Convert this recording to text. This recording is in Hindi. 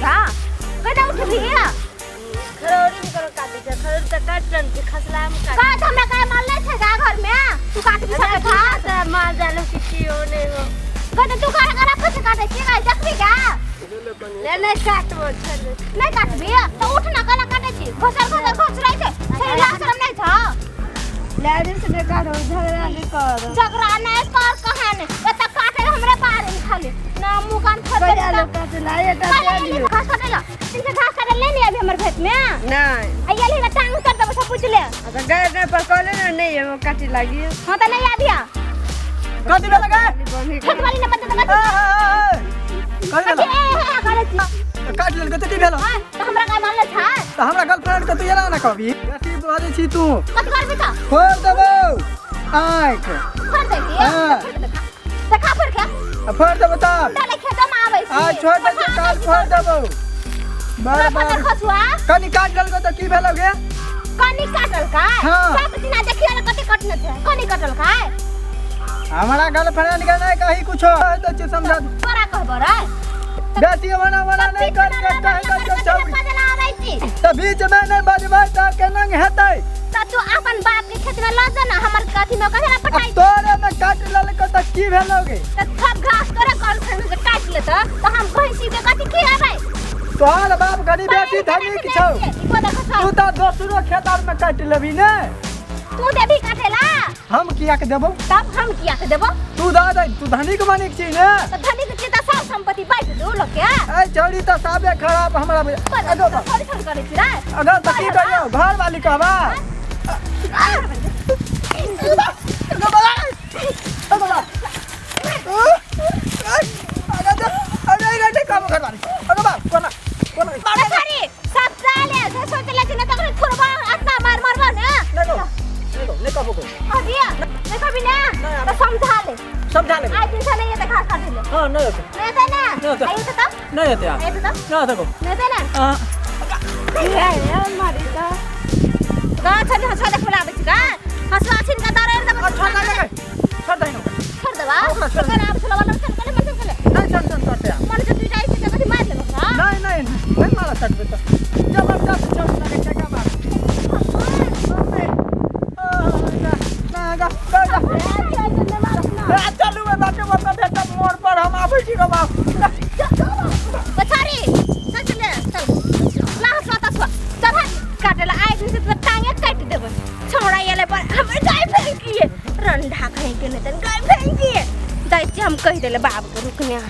का कदा उठ भी खरोड़ी करो काटे छ खरोड़ी त काटन के खसला में काट का हमरा का माल ले छ का घर में तू काट भी सके था त मार जालो किसी हो नहीं हो कदा तू का रख से काटे छी का देखबी का ले नहीं काटबो छल नहीं काटबी तो उठ ना कला काटे छी घसर रही छे सही लाशरम नहीं था लाड़ी से ने काटो झगड़ा नहीं कर कहां ने त काटे हमरे बाहर खाली ना मुंह कान फट बड़ा काट लाए लियो घास काटेला इनसे घास काटे ले नहीं अभी हमर खेत में नहीं आइया ले टांग कर दबो सब पूछ ले अच्छा गए पर कॉले नहीं है वो काटी लगी हां त नहीं आबिया कथि भेल गे खेत वाली ने बता कथि भेल करे छी काट लेल कथि भेल तो हमरा का मान ले था त हमरा गर्लफ्रेंड के तू एला ना कहबी बेटी बाजे छी तू कत कर बेटा फोड़ देबो आंख फर दे देखा फर क्या फोड़ देबो तब डाले खेत में आबै छी आ छोड़ दे काल फोड़ देबो बार बार खसुआ कनी काट लेल त की भेल गे कनी काटल का हाँ। सब दिना देखियो ना कते कटने थे कनी कटल का हमरा गर्लफ्रेंड के नहीं कही कुछो त छु समझा बड़ा कहबो रे बेटी बना नहीं कर छौकी बदला आबै छी त बीच में नहीं बजबै त केना हेतै त तू अपन बाप के खेत में ल जा ना हमर कथि में कथि पटाई तोरे में काट लेल त की भेलोगे त सब घास करे गर्लफ्रेंड से काट ले तो हम भैंसी के कथि की आबै तोहर बाप गरीब बेटी धनी छौ तू त दोसरो खेतर में काट लेबी ने तू देबी काटेला हम किया के देबो तब हम किया के देबो तू दा दे तू धनी के मानिक छी ने तो धनी के त सब संपत्ति बांट दो लोग के ए छोड़ी त साबे खराब हमरा अगो थोड़ी थोड़ी करे छी रे अगर त की करियो घर वाली कहबा सारी सब डाले से सोचले छी न त खुरबा अतना मार मारबा ने अदिया देखो भी ना तो समझा ले आई दिन से नहीं ये देखा काट ले हां नहीं नहीं थे ना आई तो तब नहीं होते यार आई तो तब ना देखो नहीं थे ना हां ये मारी का छन छन खुला बच का हसवा छिन का दारे दब छोड़ दे छोड़ दवा तो कर आप चला वाला चल कर मत चले नहीं करते मन से तू जाई से कभी मार ले का नहीं मारा सकते तो जबरदस्त छोड़ लगे क्या बात चलू मैं बाटे वो बेटा मोड़ पर हम आबै छी रो बाप बचारी चल चले चल ला हसवा तब काटेला आई दिन से तो टांगे काट देबे छोड़ा येले पर हमर गाय फेंकी रंडा कहीं के नहीं तन गाय फेंकी जाई छी हम कह देले बाप के रुकने